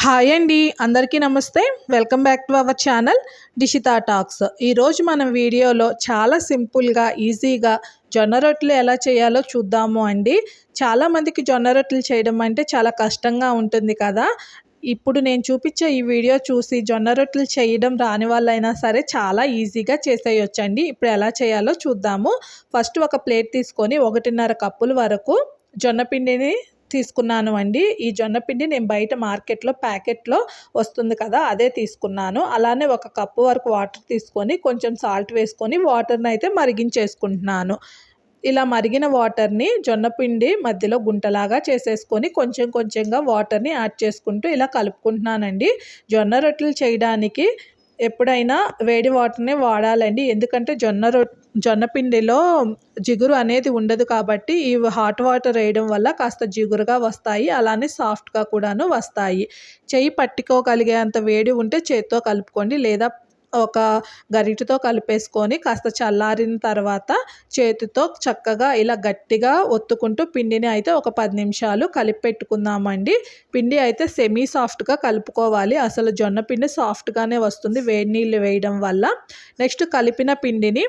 Hi అండి, అందరికీ నమస్తే. Welcome back to our channel Dishita talks. ఈరోజు మనం వీడియోలో చాలా సింపుల్గా ఈజీగా జొన్న రొట్టెలు ఎలా చేయాలో చూద్దాము అండి. చాలామందికి జొన్న రొట్టెలు చేయడం అంటే చాలా కష్టంగా ఉంటుంది కదా. ఇప్పుడు నేను చూపించే ఈ వీడియో చూసి జొన్న రొట్టెలు చేయడం రాని వాళ్ళైనా సరే చాలా ఈజీగా చేసేయొచ్చండి. ఇప్పుడు ఎలా చేయాలో చూద్దాము. ఫస్ట్ ఒక ప్లేట్ తీసుకొని 1.5 కప్పుల వరకు జొన్న పిండిని తీసుకున్నాను అండి. ఈ జొన్న పిండి నేను బయట మార్కెట్లో ప్యాకెట్లో వస్తుంది కదా, అదే తీసుకున్నాను. అలానే 1 కప్పు వరకు వాటర్ తీసుకొని కొంచెం సాల్ట్ వేసుకొని వాటర్ని అయితే మరిగించేసుకుంటున్నాను. ఇలా మరిగిన వాటర్ని జొన్న పిండి మధ్యలో గుంటలాగా చేసేసుకొని కొంచెం కొంచెంగా వాటర్ని యాడ్ చేసుకుంటూ ఇలా కలుపుకుంటున్నానండి. జొన్న రొట్టెలు చేయడానికి ఎప్పుడైనా వేడి వాటర్నే వాడాలండి. ఎందుకంటే జొన్న పిండిలో జిగురు అనేది ఉండదు కాబట్టి ఈ హాట్ వాటర్ వేయడం వల్ల కాస్త జిగురుగా వస్తాయి, అలానే సాఫ్ట్గా కూడాను వస్తాయి. చెయ్యి పట్టుకోగలిగేంత వేడి ఉంటే చేత్తో కలుపుకోండి, లేదా ఒక గరిటెతో కలిపేసుకొని కాస్త చల్లారిన తర్వాత చేతితో చక్కగా ఇలా గట్టిగా ఒత్తుకుంటూ పిండిని అయితే ఒక 10 నిమిషాలు కలిపి పెట్టుకుందామండి. పిండి అయితే సెమీ సాఫ్ట్గా కలుపుకోవాలి. అసలు జొన్న పిండి సాఫ్ట్గానే వస్తుంది వేడి నీళ్ళు వేయడం వల్ల. నెక్స్ట్ కలిపిన పిండిని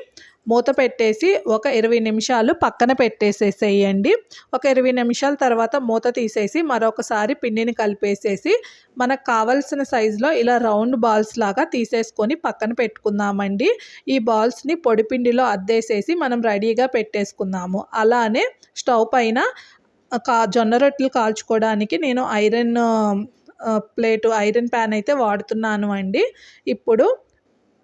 మూత పెట్టేసి ఒక 20 నిమిషాలు పక్కన పెట్టేసేసేయండి. ఒక 20 నిమిషాల తర్వాత మూత తీసేసి మరొకసారి పిండిని కలిపేసేసి మనకు కావాల్సిన సైజులో ఇలా రౌండ్ బాల్స్ లాగా తీసేసుకొని పక్కన పెట్టుకుందామండి. ఈ బాల్స్ని పొడిపిండిలో అద్దేసేసి మనం రెడీగా పెట్టేసుకుందాము. అలానే స్టవ్ పైన జొన్న రొట్టెలు కాల్చుకోవడానికి నేను ఐరన్ ప్యాన్ అయితే వాడుతున్నాను అండి. ఇప్పుడు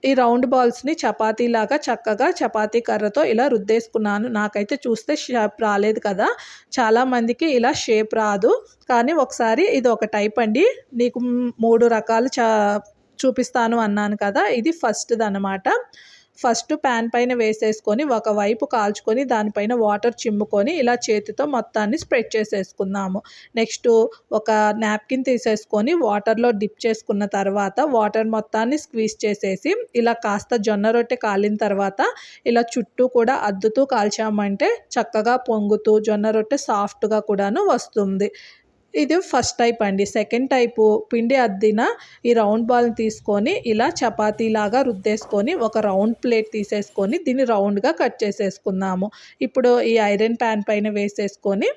ఈ రౌండ్ బాల్స్ని చపాతీలాగా చక్కగా చపాతీ కర్రతో ఇలా రుద్దేసుకున్నాను. నాకైతే చూస్తే షేప్ రాలేదు కదా, చాలామందికి ఇలా షేప్ రాదు. కానీ ఒకసారి ఇది ఒక టైప్ అండి. నీకు 3 రకాలు చూపిస్తాను అన్నాను కదా, ఇది ఫస్ట్ది అనమాట. ఫస్ట్ ప్యాన్ పైన వేసేసుకొని ఒకవైపు కాల్చుకొని దానిపైన వాటర్ చిమ్ముకొని ఇలా చేతితో మొత్తాన్ని స్ప్రెడ్ చేసేసుకుందాము. నెక్స్ట్ ఒక నాప్కిన్ తీసేసుకొని వాటర్లో డిప్ చేసుకున్న తర్వాత వాటర్ మొత్తాన్ని స్క్వీజ్ చేసేసి ఇలా కాస్త జొన్న రొట్టె కాలిన తర్వాత ఇలా చుట్టూ కూడా అద్దుతూ కాల్చామంటే చక్కగా పొంగుతూ జొన్న రొట్టె సాఫ్ట్గా కూడాను వస్తుంది. ఇది ఫస్ట్ టైప్ అండి. సెకండ్ టైపు పిండి అద్దిన ఈ రౌండ్ బాల్ని తీసుకొని ఇలా చపాతీలాగా రుద్దేసుకొని ఒక రౌండ్ ప్లేట్ తీసేసుకొని దీన్ని రౌండ్గా కట్ చేసేసుకుందాము. ఇప్పుడు ఈ ఐరన్ ప్యాన్ పైన వేసేసుకొని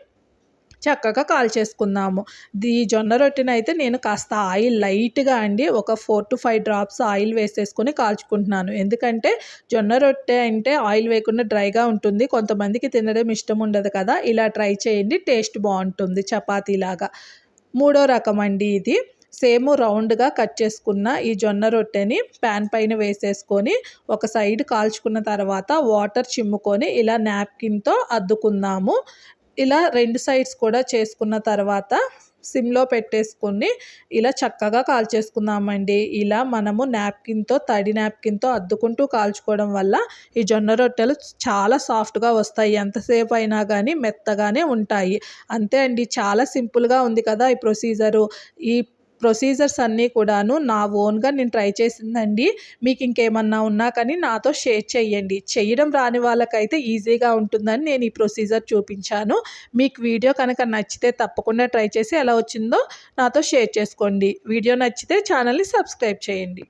చక్కగా కాల్చేసుకుందాము. ఈ జొన్న రొట్టెని అయితే నేను కాస్త ఆయిల్ లైట్గా అండి ఒక 4 to 5 డ్రాప్స్ ఆయిల్ వేసేసుకొని కాల్చుకుంటున్నాను. ఎందుకంటే జొన్న రొట్టె అంటే ఆయిల్ వేయకుండా డ్రైగా ఉంటుంది, కొంతమందికి తినడం ఇష్టం ఉండదు కదా. ఇలా ట్రై చేయండి, టేస్ట్ బాగుంటుంది చపాతీలాగా. మూడో రకం అండి ఇది. సేమ్ రౌండ్గా కట్ చేసుకున్న ఈ జొన్న రొట్టెని ప్యాన్ పైన వేసేసుకొని ఒక సైడ్ కాల్చుకున్న తర్వాత వాటర్ చిమ్ముకొని ఇలా నాప్కిన్తో అద్దుకుందాము. ఇలా 2 సైడ్స్ కూడా చేసుకున్న తర్వాత సిమ్లో పెట్టేసుకొని ఇలా చక్కగా కాల్చేసుకుందామండి. ఇలా మనము తడి నాప్కిన్తో అద్దుకుంటూ కాల్చుకోవడం వల్ల ఈ జొన్న రొట్టెలు చాలా సాఫ్ట్గా వస్తాయి. ఎంతసేపు అయినా కానీ మెత్తగానే ఉంటాయి. అంతే అండి, చాలా సింపుల్గా ఉంది కదా ఈ ప్రొసీజరు. ఈ ప్రొసీజర్స్ అన్నీ కూడాను నా ఓన్గా నేను ట్రై చేసిందండి. మీకు ఇంకేమన్నా ఉన్నా కానీ నాతో షేర్ చేయండి. చేయడం రాని వాళ్ళకైతే ఈజీగా ఉంటుందని నేను ఈ ప్రొసీజర్ చూపించాను. మీకు వీడియో కనుక నచ్చితే తప్పకుండా ట్రై చేసి ఎలా వచ్చిందో నాతో షేర్ చేసుకోండి. వీడియో నచ్చితే ఛానల్ని సబ్స్క్రైబ్ చేయండి.